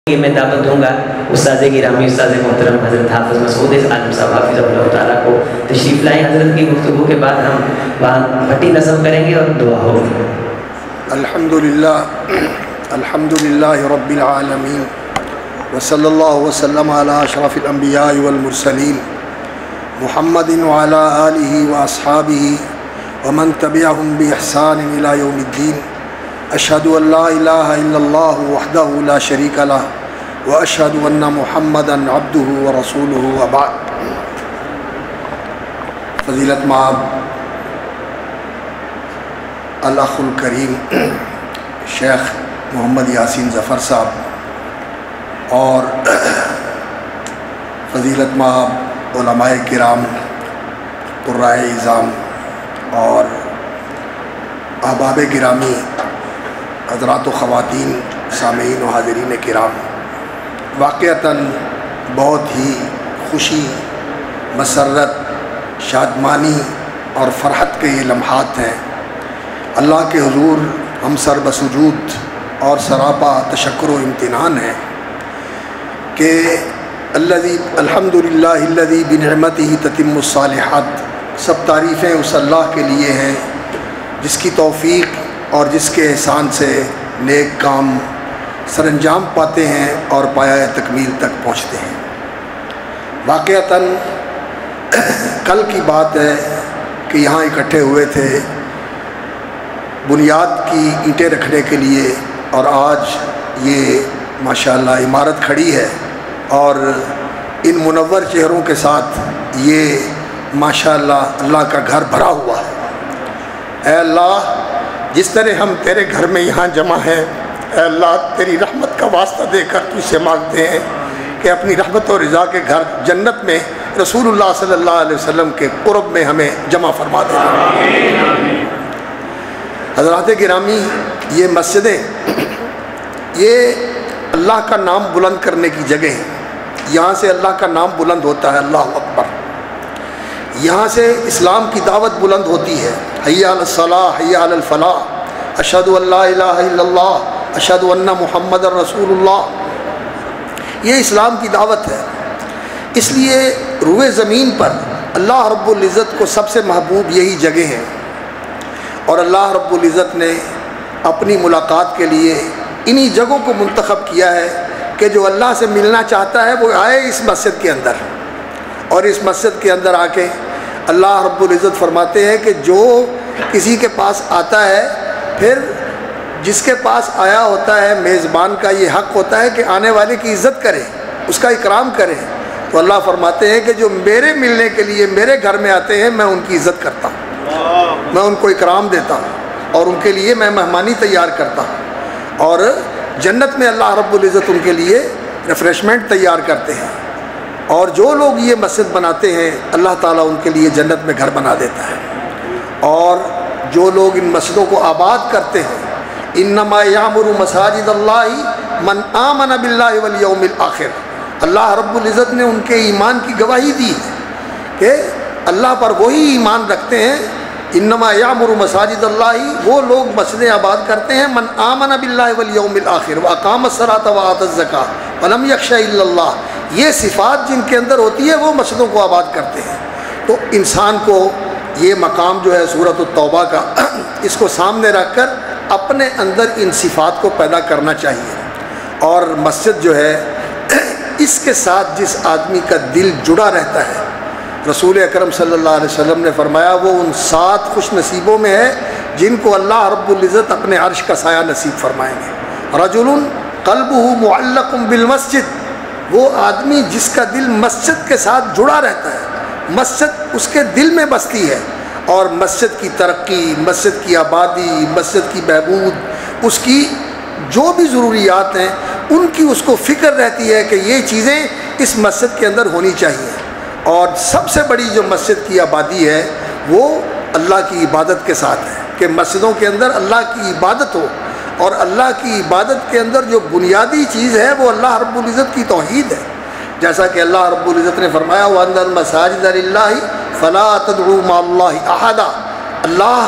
یہ میں دعوت دوں گا استاذ گرامی استاذ محترم حضرت حافظ مسعود عالم صاحب حافظ اللہ تعالیٰ کو تشریف لائیں۔ حضرت کی گفتگو کے بعد ہم وہاں پھٹی نظم کریں گے اور دعا ہوگی۔ الحمدللہ رب العالمین وصلی اللہ وسلم علی اشرف الانبیاء والمرسلین محمد وعلی آلہ واصحابہ ومن تبعہم باحسان الی یوم الدین۔ اشہد ان لا الہ الا اللہ وحدہ لا شریک لہ واشہد ان محمدا عبدہ ورسولہ وبعد۔ فضیلت مآب الاخ الکریم شیخ محمد یاسین ظفر صاحب اور فضیلت مآب علماء کرام قرائے اعظام اور احباب گرامی حضرات و خواتین سامعین و حاضرین کرام، واقعتاً بہت ہی خوشی، مسرت، شادمانی اور فرحت کے یہ لمحات ہیں۔ اللہ کے حضور ہم سر بسجود اور سراپا تشکر و امتنان ہے کہ الحمدللہ الذی بنعمتہ تتم الصالحات، سب تعریفیں اس اللہ کے لیے ہیں جس کی توفیق اور جس کے احسان سے نیک کام سر انجام پاتے ہیں اور پایہ تکمیل تک پہنچتے ہیں۔ واقعتاً کل کی بات ہے کہ یہاں اکٹھے ہوئے تھے بنیاد کی اینٹیں رکھنے کے لیے، اور آج یہ ماشاءاللہ عمارت کھڑی ہے اور ان منور چہروں کے ساتھ یہ ماشاءاللہ اللہ کا گھر بھرا ہوا ہے۔ اے اللہ، جس طرح ہم تیرے گھر میں یہاں جمع ہیں، اے اللہ تیری رحمت کا واسطہ دے کر تجھ سے مانگتے ہیں کہ اپنی رحمت و رضا کے گھر جنت میں رسول اللہ صلی اللہ علیہ وسلم کے قرب میں ہمیں جمع فرما دے۔ حضرات گرامی، یہ مسجدیں یہ اللہ کا نام بلند کرنے کی جگہ ہیں۔ یہاں سے اللہ کا نام بلند ہوتا ہے، اللہ اکبر۔ یہاں سے اسلام کی دعوت بلند ہوتی ہے، حی علی الصلاح حی علی الفلاح، اشہد ان لا الہ الا اللہ اشہد ان محمد رسول اللہ۔ یہ اسلام کی دعوت ہے۔ اس لیے روئے زمین پر اللہ رب العزت کو سب سے محبوب یہی جگہ ہیں، اور اللہ رب العزت نے اپنی ملاقات کے لیے انہی جگہوں کو منتخب کیا ہے کہ جو اللہ سے ملنا چاہتا ہے وہ آئے اس مسجد کے اندر، اور اس مسجد کے اندر آ کے اللہ رب العزت فرماتے ہیں کہ جو کسی کے پاس آتا ہے، پھر جس کے پاس آیا ہوتا ہے میزبان کا یہ حق ہوتا ہے کہ آنے والے کی عزت کرے، اس کا اکرام کرے۔ تو اللہ فرماتے ہیں کہ جو میرے ملنے کے لیے میرے گھر میں آتے ہیں میں ان کی عزت کرتا ہوں، میں ان کو اکرام دیتا ہوں، اور ان کے لیے میں مہمانی تیار کرتا ہوں، اور جنت میں اللہ رب العزت ان کے لیے ریفریشمنٹ تیار کرتے ہیں۔ اور جو لوگ یہ مسجد بناتے ہیں اللہ تعالیٰ ان کے لیے جنت میں گھر بنا دیتا ہے۔ اور جو لوگ ان مسجدوں کو آباد کرتے ہیں، انما یعمر مساجد اللہ من آمن باللہ والیوم الآخر، اللہ رب العزت نے ان کے ایمان کی گواہی دی ہے کہ اللہ پر وہی ایمان رکھتے ہیں۔ انما یعمر مساجد اللہ، وہ لوگ مسجدیں آباد کرتے ہیں من آمن باللہ والیوم الآخر واقام الصلاۃ وآت الزکاۃ ولم یخش الا اللہ۔ یہ صفات جن کے اندر ہوتی ہے وہ مسجدوں کو آباد کرتے ہیں۔ تو انسان کو یہ مقام جو ہے سورۃ التوبہ کا، اس کو سامنے رکھ کر اپنے اندر ان صفات کو پیدا کرنا چاہیے۔ اور مسجد جو ہے اس کے ساتھ جس آدمی کا دل جڑا رہتا ہے، رسول اکرم صلی اللہ علیہ وسلم نے فرمایا وہ ان 7 خوش نصیبوں میں ہے جن کو اللہ رب العزت اپنے عرش کا سایہ نصیب فرمائیں گے۔ رجل قلبہ معلق بالمسجد، وہ آدمی جس کا دل مسجد کے ساتھ جڑا رہتا ہے، مسجد اس کے دل میں بستی ہے، اور مسجد کی ترقی، مسجد کی آبادی، مسجد کی بہبود، اس کی جو بھی ضروریات ہیں ان کی اس کو فکر رہتی ہے کہ یہ چیزیں اس مسجد کے اندر ہونی چاہیے۔ اور سب سے بڑی جو مسجد کی آبادی ہے وہ اللہ کی عبادت کے ساتھ ہے، کہ مسجدوں کے اندر اللہ کی عبادت ہو، اور اللہ کی عبادت کے اندر جو بنیادی چیز ہے وہ اللہ رب العزت کی توحید ہے۔ جیسا کہ اللہ رب العزت نے فرمایا وَأَنَّ الْمَسَاجِدَ لِلَّهِ فَلَا تَدْعُوا مَعَ اللَّهِ أَحَدًا، اللہ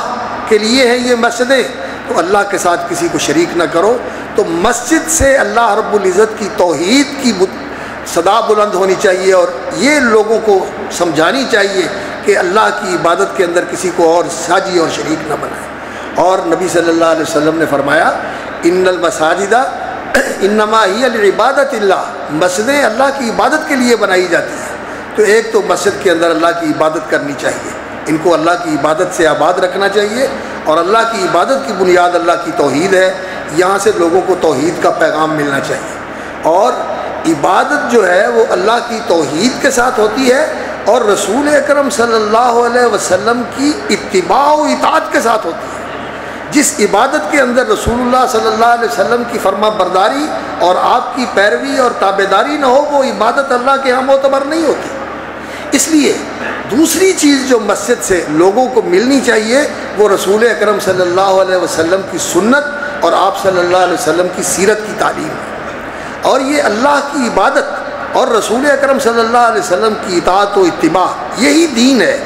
کے لیے ہیں یہ مسجدیں، تو اللہ کے ساتھ کسی کو شریک نہ کرو. تو مسجد سے اللہ رب العزت کی توحید کی صدا بلند ہونی چاہیے، اور یہ لوگوں کو سمجھانی چاہیے کہ اللہ کی عبادت کے اندر کسی کو اور ساجی اور شریک نہ بنائے. اور نبی صلی اللہ علیہ وسلم نے فرمایا ان المساجد انما ہی لعبادت اللہ، مسجدیں اللہ کی عبادت کے لیے بنائی جاتی ہیں. تو ایک تو مسجد کے اندر اللہ کی عبادت کرنی چاہیے، ان کو اللہ کی عبادت سے آباد رکھنا چاہیے، اور اللہ کی عبادت کی بنیاد اللہ کی توحید ہے. یہاں سے لوگوں کو توحید کا پیغام ملنا چاہیے، اور عبادت جو ہے وہ اللہ کی توحید کے ساتھ ہوتی ہے اور رسول اکرم صلی اللہ علیہ وسلم کی اتباع و اطاعت کے ساتھ ہوتی ہے. جس عبادت کے اندر رسول اللہ صلی اللہ علیہ وسلم کی فرما برداری اور آپ کی پیروی اور تابعداری نہ ہو، وہ عبادت اللہ کے ہاں معتبر نہیں ہوتی. اس لیے دوسری چیز جو مسجد سے لوگوں کو ملنی چاہیے وہ رسول اکرم صلی اللہ علیہ وسلم کی سنت اور آپ صلی اللہ علیہ وسلم کی سیرت کی تعلیم ہے. اور یہ اللہ کی عبادت اور رسول اکرم صلی اللہ علیہ وسلم کی اطاعت و اتباع یہی دین ہے،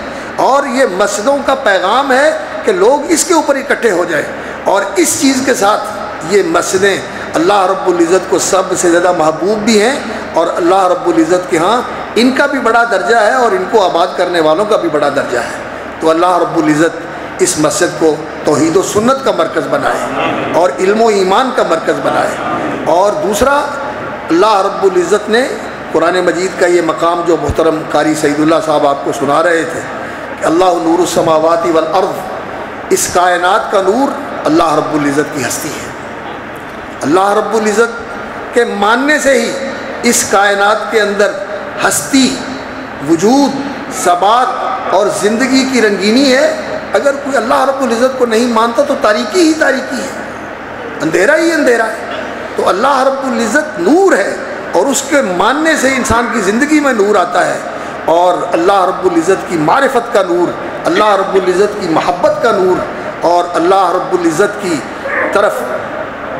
اور یہ مسجدوں کا پیغام ہے کہ لوگ اس کے اوپر اکٹھے ہو جائیں. اور اس چیز کے ساتھ یہ مسجدیں اللہ رب العزت کو سب سے زیادہ محبوب بھی ہیں، اور اللہ رب العزت کے ہاں ان کا بھی بڑا درجہ ہے اور ان کو آباد کرنے والوں کا بھی بڑا درجہ ہے. تو اللہ رب العزت اس مسجد کو توحید و سنت کا مرکز بنائے اور علم و ایمان کا مرکز بنائے. اور دوسرا، اللہ رب العزت نے قرآن مجید کا یہ مقام جو محترم قاری سعید اللہ صاحب آپ کو سنا رہے تھے کہ اللہ نور السماوات والارض، اس کائنات کا نور اللہ رب العزت کی ہستی ہے. اللہ رب العزت کے ماننے سے ہی اس کائنات کے اندر ہستی، وجود، ثبات اور زندگی کی رنگینی ہے. اگر کوئی اللہ رب العزت کو نہیں مانتا تو تاریکی ہی تاریکی ہے، اندھیرا ہی اندھیرا ہے. تو اللہ رب العزت نور ہے، اور اس کے ماننے سے انسان کی زندگی میں نور آتا ہے. اور اللہ رب العزت کی معرفت کا نور، اللہ رب العزت کی محبت کا نور، اور اللہ رب العزت کی طرف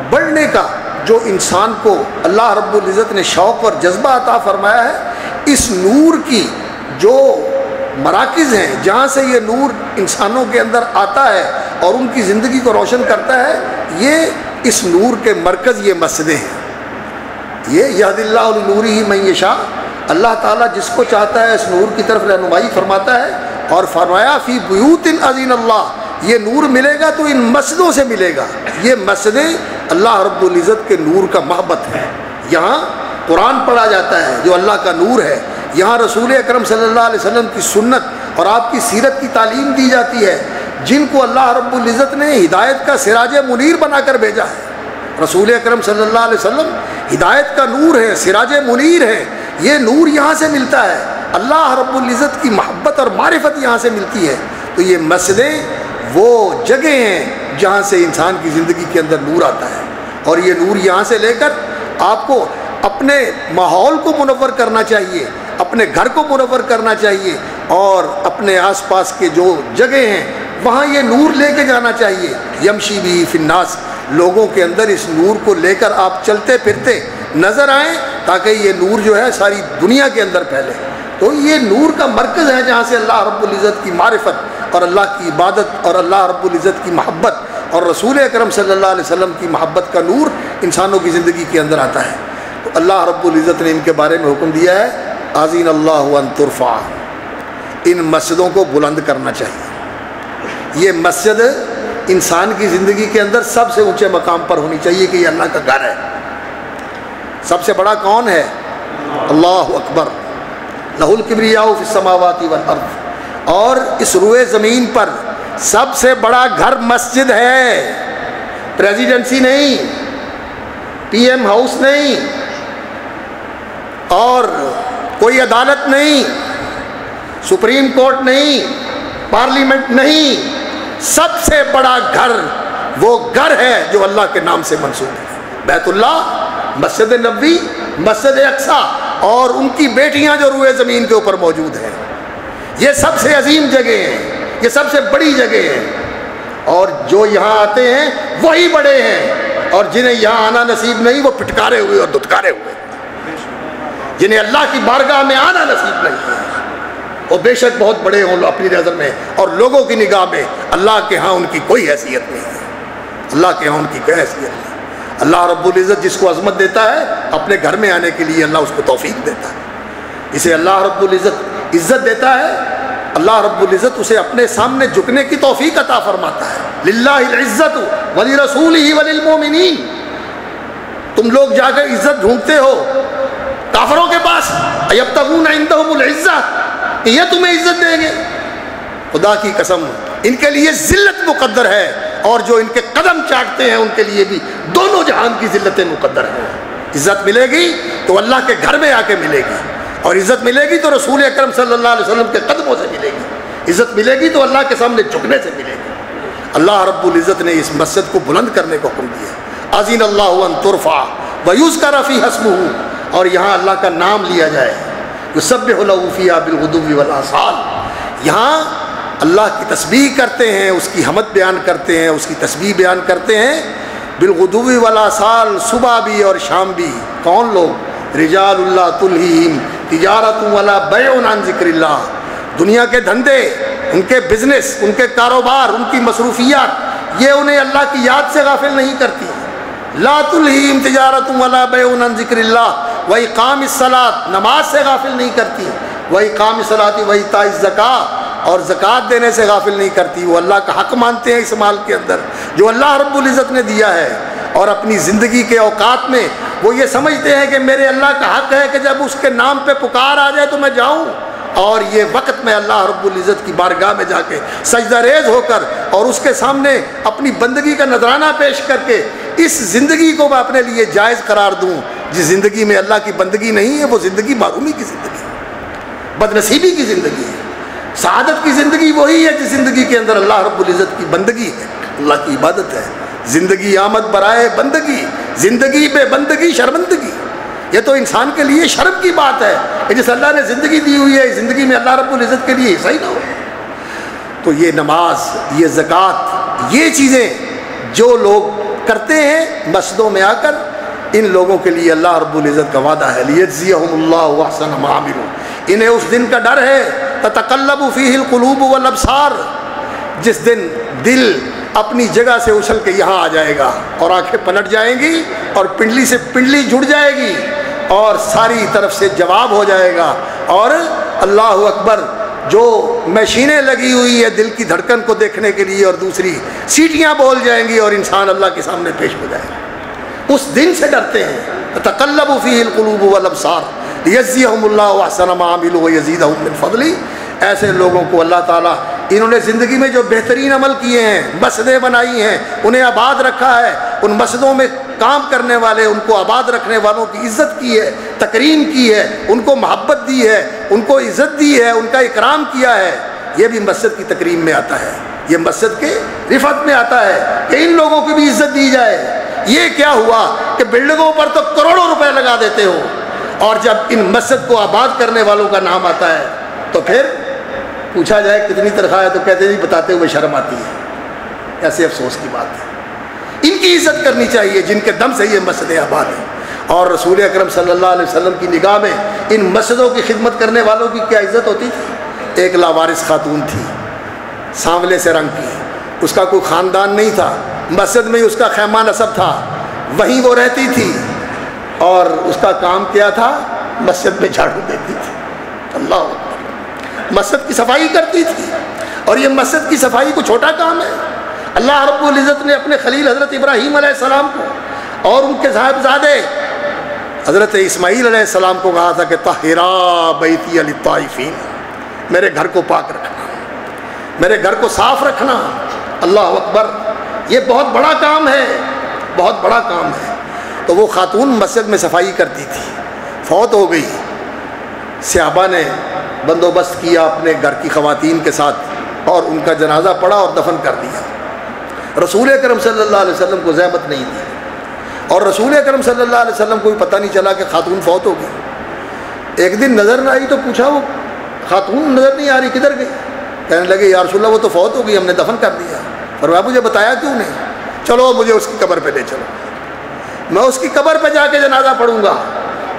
بڑھنے کا جو انسان کو اللہ رب العزت نے شوق اور جذبہ عطا فرمایا ہے، اس نور کی جو مراکز ہیں جہاں سے یہ نور انسانوں کے اندر آتا ہے اور ان کی زندگی کو روشن کرتا ہے، یہ اس نور کے مرکز یہ مسجدیں ہیں. یہ یہد اللہ لنورہ من یشاء، اللہ تعالیٰ جس کو چاہتا ہے اس نور کی طرف رہنمائی فرماتا ہے. اور فرمایا فی بیوت اذن اللہ، یہ نور ملے گا تو ان مسجدوں سے ملے گا. یہ مسجدیں اللہ رب العزت کے نور کا محبت ہے. یہاں قرآن پڑھا جاتا ہے جو اللہ کا نور ہے، یہاں رسول اکرم صلی اللہ علیہ وسلم کی سنت اور آپ کی سیرت کی تعلیم دی جاتی ہے، جن کو اللہ رب العزت نے ہدایت کا سراج منیر بنا کر بھیجا ہے. رسول اکرم صلی اللہ علیہ وسلم ہدایت کا نور ہے، سراج منیر ہے. یہ نور یہاں سے ملتا ہے، اللہ رب العزت کی محبت اور معرفت یہاں سے ملتی ہے. تو یہ مسجدیں وہ جگہ ہیں جہاں سے انسان کی زندگی کے اندر نور آتا ہے، اور یہ نور یہاں سے لے کر آپ کو اپنے ماحول کو منور کرنا چاہیے، اپنے گھر کو منور کرنا چاہیے، اور اپنے آس پاس کے جو جگہ ہیں وہاں یہ نور لے کے جانا چاہیے. یمشی بھی فی الناس، لوگوں کے اندر اس نور کو لے کر آپ چلتے پھرتے نظر آئیں تاکہ یہ نور جو ہے ساری دنیا کے اندر پھیلے. تو یہ نور کا مرکز ہے جہاں سے اللہ رب العزت کی معرفت اور اللہ کی عبادت اور اللہ رب العزت کی محبت اور رسول اکرم صلی اللہ علیہ وسلم کی محبت کا نور انسانوں کی زندگی کے اندر آتا ہے. تو اللہ رب العزت نے ان کے بارے میں حکم دیا ہے اذن اللہ ان ترفع، ان مسجدوں کو بلند کرنا چاہیے. یہ مسجد انسان کی زندگی کے اندر سب سے اونچے مقام پر ہونی چاہیے کہ یہ اللہ کا گھر ہے. سب سے بڑا کون ہے؟ اللہ اکبر، لہ الکبریاء فی السماوات والارض. اور اس روئے زمین پر سب سے بڑا گھر مسجد ہے، پریزیڈنسی نہیں، پی ایم ہاؤس نہیں، اور کوئی عدالت نہیں، سپریم کورٹ نہیں، پارلیمنٹ نہیں. سب سے بڑا گھر وہ گھر ہے جو اللہ کے نام سے منسوب ہے. بیت اللہ، مسجد نبوی، مسجد اقصی اور ان کی بیٹیاں جو روئے زمین کے اوپر موجود ہیں، یہ سب سے عظیم جگہ ہیں، یہ سب سے بڑی جگہ ہیں. اور جو یہاں آتے ہیں وہی بڑے ہیں، اور جنہیں یہاں آنا نصیب نہیں وہ پھٹکارے ہوئے اور دھتکارے ہوئے. جنہیں اللہ کی بارگاہ میں آنا نصیب نہیں ہے وہ بے شک بہت بڑے ہوں اپنی نظر میں، اور لوگوں کی نگاہ میں اللہ کے ہاں ان کی کوئی حیثیت نہیں ہے. اللہ کے یہاں ان کی کوئی حیثیت نہیں۔ اللہ رب العزت جس کو عظمت دیتا ہے اپنے گھر میں آنے کے لیے اللہ اس کو توفیق دیتا ہے، اسے اللہ رب العزت عزت دیتا ہے، اللہ رب العزت اسے اپنے سامنے جھکنے کی توفیق عطا فرماتا ہے۔ للہ العزت ولرسولہ وللمؤمنین، تم لوگ جا کر عزت ڈھونڈتے ہو کافروں کے پاس، ایبتغون عندہم العزت، یہ تمہیں عزت دیں گے؟ خدا کی قسم ان کے لیے ذلت مقدر ہے، اور جو ان کے قدم چاٹتے ہیں ان کے لیے بھی دونوں جہان کی ذلتیں مقدر ہیں۔ عزت ملے گی تو اللہ کے گھر میں آ کے ملے گی، اور عزت ملے گی تو رسول اکرم صلی اللہ علیہ وسلم کے قدموں سے ملے گی، عزت ملے گی تو اللہ کے سامنے جھکنے سے ملے گی۔ اللہ رب العزت نے اس مسجد کو بلند کرنے کو حکم دیا، اذن اللہ ان ترفع ویذکر فیہا اسمہ، اور یہاں اللہ کا نام لیا جائے، یسبح لہ فیہا بالغدو والآصال، یہاں اللہ کی تسبیح کرتے ہیں، اس کی حمد بیان کرتے ہیں، اس کی تسبیح بیان کرتے ہیں، بالغدو والآصال، صبح بھی اور شام بھی۔ کون لوگ؟ رجال اللہ تلہیہم تجارت ولا بیع عن ذکر اللہ، دنیا کے دھندے، ان کے بزنس، ان کے کاروبار، ان کی مصروفیات، یہ انہیں اللہ کی یاد سے غافل نہیں کرتی۔ لا تلہیہم تجارت ولا بیع عن ذکر اللہ واقام الصلاۃ، نماز سے غافل نہیں کرتی، واقام الصلاۃ وایتاء الزکاۃ، اور زکوٰۃ دینے سے غافل نہیں کرتی۔ وہ اللہ کا حق مانتے ہیں اس مال کے اندر جو اللہ رب العزت نے دیا ہے، اور اپنی زندگی کے اوقات میں وہ یہ سمجھتے ہیں کہ میرے اللہ کا حق ہے کہ جب اس کے نام پہ پکار آ جائے تو میں جاؤں، اور یہ وقت میں اللہ رب العزت کی بارگاہ میں جا کے سجدہ ریز ہو کر اور اس کے سامنے اپنی بندگی کا نذرانہ پیش کر کے اس زندگی کو میں اپنے لیے جائز قرار دوں۔ جس زندگی میں اللہ کی بندگی نہیں ہے وہ زندگی معرومی کی زندگی ہے، بدنصیبی کی زندگی ہے۔ سعادت کی زندگی وہی ہے جس زندگی کے اندر اللہ رب العزت کی بندگی ہے، اللہ کی عبادت ہے۔ زندگی آمد برائے بندگی، زندگی بے بندگی شرمندگی، یہ تو انسان کے لیے شرم کی بات ہے کہ جس اللہ نے زندگی دی ہوئی ہے زندگی میں اللہ رب العزت کے لیے صحیح نہ ہو۔ تو یہ نماز، یہ زکوٰۃ، یہ چیزیں جو لوگ کرتے ہیں مسجدوں میں آ کر، ان لوگوں کے لیے اللہ رب العزت کا وعدہ ہے لیجزیہم اللہ احسن ما عملوا، انہیں اس دن کا ڈر ہے تتقلب فیہ القلوب والابصار، جس دن دل اپنی جگہ سے اچھل کے یہاں آ جائے گا اور آنکھیں پلٹ جائیں گی اور پنڈلی سے پنڈلی جڑ جائے گی اور ساری طرف سے جواب ہو جائے گا، اور اللہ اکبر جو مشینیں لگی ہوئی ہے دل کی دھڑکن کو دیکھنے کے لیے اور دوسری سیٹیاں بول جائیں گی اور انسان اللہ کے سامنے پیش ہو جائے گا۔ اس دن سے ڈرتے ہیں، تتقلب فیہ القلوب والابصار لیجزیہم اللہ احسن ما عملوا ویزیدہم من فضلہ۔ ایسے لوگوں کو اللہ تعالیٰ، انہوں نے زندگی میں جو بہترین عمل کیے ہیں، مسجدیں بنائی ہیں، انہیں آباد رکھا ہے، ان مسجدوں میں کام کرنے والے، ان کو آباد رکھنے والوں کی عزت کی ہے، تکریم کی ہے، ان کو محبت دی ہے، ان کو عزت دی ہے، ان کا اکرام کیا ہے، یہ بھی مسجد کی تکریم میں آتا ہے، یہ مسجد کے رفعت میں آتا ہے کہ ان لوگوں کی بھی عزت دی جائے۔ یہ کیا ہوا کہ بلڈنگوں پر تو کروڑوں روپے لگا دیتے ہو، اور جب ان مسجد کو آباد کرنے والوں کا نام آتا ہے تو پھر پوچھا جائے کتنی تنخواہ ہے تو کہتے ہیں جی بتاتے ہوئے شرم آتی ہے۔ ایسے افسوس کی بات ہے، ان کی عزت کرنی چاہیے جن کے دم سے یہ مسجدیں آباد ہیں۔ اور رسول اکرم صلی اللہ علیہ وسلم کی نگاہ میں ان مسجدوں کی خدمت کرنے والوں کی کیا عزت ہوتی تھی؟ ایک لاوارث خاتون تھی، سانولے سے رنگ کی، اس کا کوئی خاندان نہیں تھا، مسجد میں ہی اس کا خیمہ نصب تھا، وہیں وہ رہتی تھی، اور اس کا کام کیا تھا؟ مسجد میں جھاڑو دیتی تھی، اللہ اکبر، مسجد کی صفائی کرتی تھی۔ اور یہ مسجد کی صفائی کو چھوٹا کام ہے؟ اللہ رب العزت نے اپنے خلیل حضرت ابراہیم علیہ السلام کو اور ان کے صاحبزادے حضرت اسماعیل علیہ السلام کو کہا تھا کہ طہرا بیتی للطائفین، میرے گھر کو پاک رکھنا، میرے گھر کو صاف رکھنا۔ اللہ اکبر، یہ بہت بڑا کام ہے، بہت بڑا کام ہے۔ تو وہ خاتون مسجد میں صفائی کرتی تھی، فوت ہو گئی، صحابہ نے بندوبست کیا اپنے گھر کی خواتین کے ساتھ اور ان کا جنازہ پڑھا اور دفن کر دیا۔ رسول اکرم صلی اللہ علیہ وسلم کو زحمت نہیں دی، اور رسول اکرم صلی اللہ علیہ وسلم کو بھی پتہ نہیں چلا کہ خاتون فوت ہو گئی۔ ایک دن نظر نہ آئی تو پوچھا وہ خاتون نظر نہیں آ رہی، کدھر گئی؟ کہنے لگے یا رسول اللہ وہ تو فوت ہو گئی، ہم نے دفن کر دیا۔ فرمایا مجھے بتایا کیوں نہیں؟ چلو مجھے اس کی قبر پہ لے چلو، میں اس کی قبر پہ جا کے جنازہ پڑھوں گا۔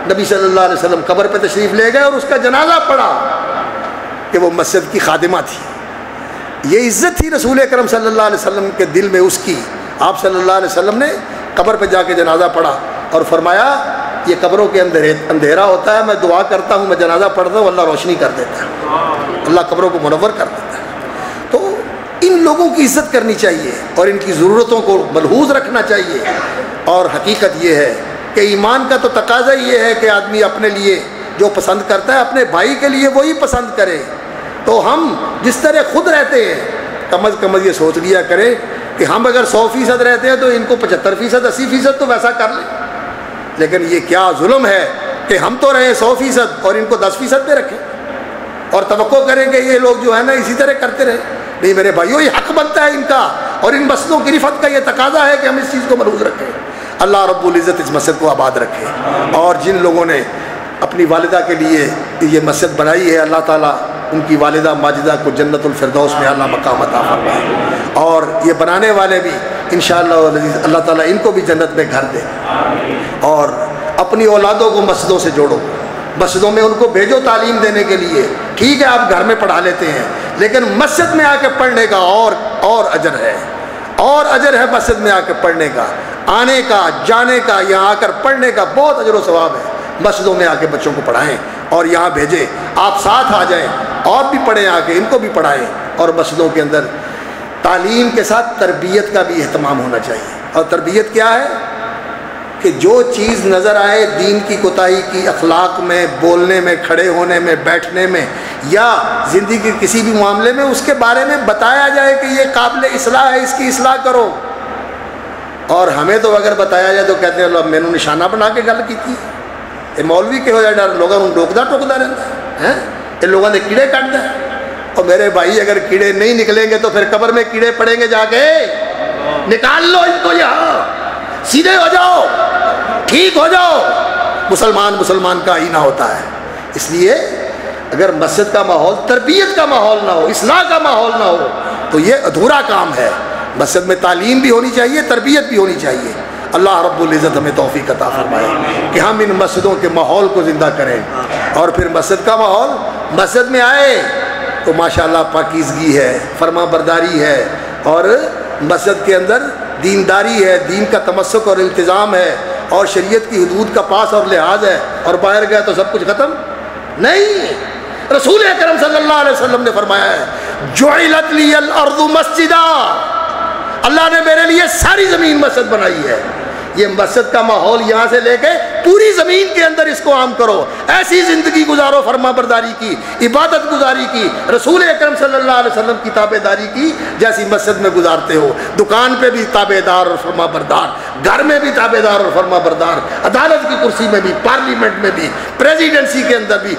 نبی صلی اللہ علیہ وسلم قبر پہ تشریف لے گئے اور اس کا جنازہ پڑھا کہ وہ مسجد کی خادمہ تھی۔ یہ عزت تھی رسول اکرم صلی اللہ علیہ وسلم کے دل میں اس کی، آپ صلی اللہ علیہ وسلم نے قبر پہ جا کے جنازہ پڑھا اور فرمایا یہ قبروں کے اندر اندھیرا ہوتا ہے، میں دعا کرتا ہوں، میں جنازہ پڑھتا ہوں، اللہ روشنی کر دیتا ہے، اللہ قبروں کو منور کر دیتا ہے۔ تو ان لوگوں کی عزت کرنی چاہیے اور ان کی ضرورتوں کو ملحوظ رکھنا چاہیے۔ اور حقیقت یہ ہے کہ ایمان کا تو تقاضا یہ ہے کہ آدمی اپنے لیے جو پسند کرتا ہے اپنے بھائی کے لیے وہی پسند کرے۔ تو ہم جس طرح خود رہتے ہیں کم از کم یہ سوچ لیا کریں کہ ہم اگر 100% رہتے ہیں تو ان کو 75%، 80% تو ویسا کر لیں۔ لیکن یہ کیا ظلم ہے کہ ہم تو رہیں 100% اور ان کو 10% پہ رکھیں اور توقع کریں کہ یہ لوگ جو ہے نا اسی طرح کرتے رہیں۔ نہیں میرے بھائیو، یہ حق بنتا ہے ان کا، اور ان مسجدوں کی رفت کا یہ تقاضا ہے کہ ہم اس چیز کو ملحوظ رکھیں۔ اللہ رب العزت اس مسجد کو آباد رکھے، اور جن لوگوں نے اپنی والدہ کے لیے یہ مسجد بنائی ہے اللہ تعالیٰ ان کی والدہ ماجدہ کو جنت الفردوس میں اعلیٰ مقام عطا فرمائے، اور یہ بنانے والے بھی انشاءاللہ اللہ تعالیٰ ان کو بھی جنت میں گھر دے۔ اور اپنی اولادوں کو مسجدوں سے جوڑو، مسجدوں میں ان کو بھیجو تعلیم دینے کے لیے۔ ٹھیک ہے آپ گھر میں پڑھا لیتے ہیں، لیکن مسجد میں آ کے پڑھنے کا اور اجر ہے، اور اجر ہے مسجد میں آ کے پڑھنے کا، آنے کا، جانے کا، یہاں آ کر پڑھنے کا بہت اجر و ثواب ہے۔ مسجدوں میں آ کے بچوں کو پڑھائیں اور یہاں بھیجیں، آپ ساتھ آ جائیں، اور بھی پڑھیں، آ کے ان کو بھی پڑھائیں۔ اور مسجدوں کے اندر تعلیم کے ساتھ تربیت کا بھی اہتمام ہونا چاہیے۔ اور تربیت کیا ہے کہ جو چیز نظر آئے دین کی کوتاہی کی، اخلاق میں، بولنے میں، کھڑے ہونے میں، بیٹھنے میں، یا زندگی کے کسی بھی معاملے میں، اس کے بارے میں بتایا جائے کہ یہ قابل اصلاح ہے، اس کی اصلاح کرو۔ اور ہمیں تو اگر بتایا جائے تو کہتے ہیں اللہ میں نے نشانہ بنا کے گل کی تھی، یہ مولوی کے ہو جائے ڈر لوگوں ٹوکتا رہتا ہے، یہ لوگوں نے کیڑے کاٹ دیں۔ اور میرے بھائی اگر کیڑے نہیں نکلیں گے تو پھر قبر میں کیڑے پڑیں گے، جا کے نکال لو ان کو، یہاں سیدھے ہو جاؤ، ٹھیک ہو جاؤ۔ مسلمان کا آئینہ ہوتا ہے۔ اس لیے اگر مسجد کا ماحول، تربیت کا ماحول نہ ہو، اصلاح کا ماحول نہ ہو تو یہ ادھورا کام ہے۔ مسجد میں تعلیم بھی ہونی چاہیے، تربیت بھی ہونی چاہیے۔ اللہ رب العزت ہمیں توفیق عطا فرمائے کہ ہم ان مسجدوں کے ماحول کو زندہ کریں، اور پھر مسجد کا ماحول، مسجد میں آئے تو ماشاءاللہ پاکیزگی ہے، فرما برداری ہے، اور مسجد کے اندر دینداری ہے، دین کا تمسک اور التزام ہے، اور شریعت کی حدود کا پاس اور لحاظ ہے۔ اور باہر گیا تو سب کچھ ختم نہیں۔ رسول اکرم صلی اللہ علیہ وسلم نے فرمایا ہے جعلت لی الارض مسجدا، اللہ نے میرے لیے ساری زمین مسجد بنائی ہے۔ یہ مسجد کا ماحول یہاں سے لے کے پوری زمین کے اندر اس کو عام کرو، ایسی زندگی گزارو فرما برداری کی، عبادت گزاری کی، رسول اکرم صلی اللہ علیہ وسلم کی تابع داری کی جیسی مسجد میں گزارتے ہو۔ دکان پہ بھی تابع دار اور فرما بردار، گھر میں بھی تابع دار اور فرما بردار، عدالت کی کرسی میں بھی، پارلیمنٹ میں بھی، پریزیڈنسی کے اندر بھی،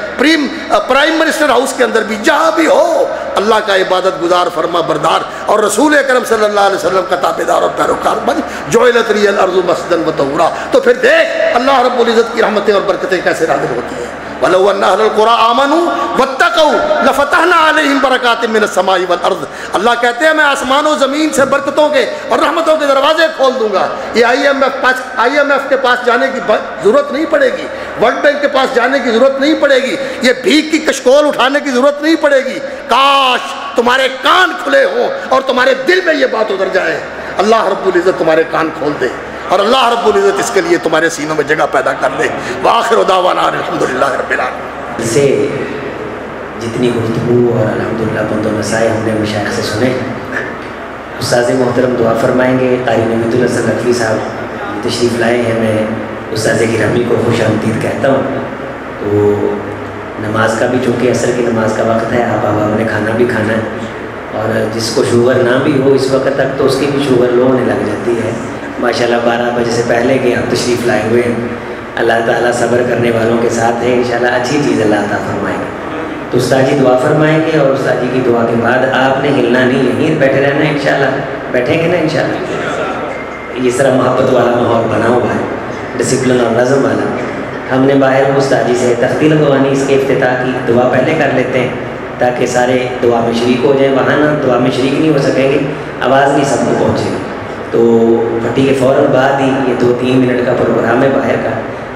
پرائم منسٹر ہاؤس کے اندر بھی، جہاں بھی ہو اللہ کا عبادت گزار، فرما بردار، اور رسول اکرم صلی اللہ علیہ وسلم کا تابع دار اور پیروکار بن۔ جعلت لی الارض مسجدا وطہورا۔ تو پھر دیکھ اللہ رب العزت کی رحمتیں اور برکتیں کیسے نازل ہوتی ہیں۔ وَلَوْ أَنَّ أَهْلَ الْقُرَىٰ آمَنُوا وَاتَّقَوْا لَفَتَحْنَا عَلَيْهِمْ بَرَكَاتٍ مِّنَ السَّمَاءِ وَالْأَرْضِ۔ اللہ کہتے ہیں میں آسمان و زمین سے برکتوں کے اور رحمتوں کے دروازے کھول دوں گا۔ یہ IMF کے پاس جانے کی ضرورت نہیں پڑے گی، ورلڈ بینک کے پاس جانے کی ضرورت نہیں پڑے گی، یہ بھیک کی کشکول اٹھانے کی ضرورت نہیں پڑے گی۔ کاش تمہارے کان کھلے ہوں اور تمہارے دل میں یہ بات اتر جائے، اللہ رب العزت تمہارے کان کھول دے، اور اللہ رب العزت اس کے لیے تمہارے سینوں میں جگہ پیدا کر دے۔ وآخر دعوانا الحمدللہ رب العالمین۔ سے جتنی گفتگو اور الحمدللہ بند و نسائے ہم نے مشائخ سے سنے، استاذ محترم دعا فرمائیں گے۔ قاری نوید الحسن نقوی صاحب تشریف لائے ہیں، میں استاذ گرامی کو خوش آمدید کہتا ہوں۔ تو نماز کا بھی چونکہ عصر کی نماز کا وقت ہے، آپ نے کھانا بھی کھانا ہے، اور جس کو شوگر نہ بھی ہو اس وقت تک تو اس کی بھی شوگر لو ہونے لگ جاتی ہے۔ ماشاءاللہ 12 بجے سے پہلے کہ آپ تشریف لائے ہوئے ہیں، اللہ تعالیٰ صبر کرنے والوں کے ساتھ ہے، انشاءاللہ اچھی چیز اللہ عطا فرمائیں گے۔ تو استاد جی دعا فرمائیں گے، اور استاد جی کی دعا کے بعد آپ نے ہلنا نہیں، یہیں بیٹھے رہنا ہے انشاءاللہ۔ بیٹھیں گے نا انشاءاللہ؟ اس طرح محبت والا ماحول بنا ہوا ہے، ڈسپلن اور نظم والا۔ ہم نے باہر استاد جی سے تختی لگوانی، اس کے افتتاح کی دعا پہلے کر لیتے ہیں تاکہ سارے دعا میں شریک ہو جائیں۔ وہاں نا دعا میں شریک نہیں ہو سکیں گے، آواز نہیں سب کو پہنچے گی، تو پھٹی کے فوراً بعد ہی یہ 2-3 منٹ کا پروگرام ہے باہر کا،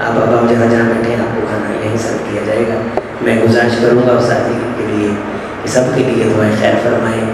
آپ اب جہاں جہاں بیٹھے ہیں آپ کو کھانا یہیں سرو کیا جائے گا۔ میں گزارش کروں گا استاد جی کے لیے کہ سب کے لیے دعائیں خیر فرمائیں۔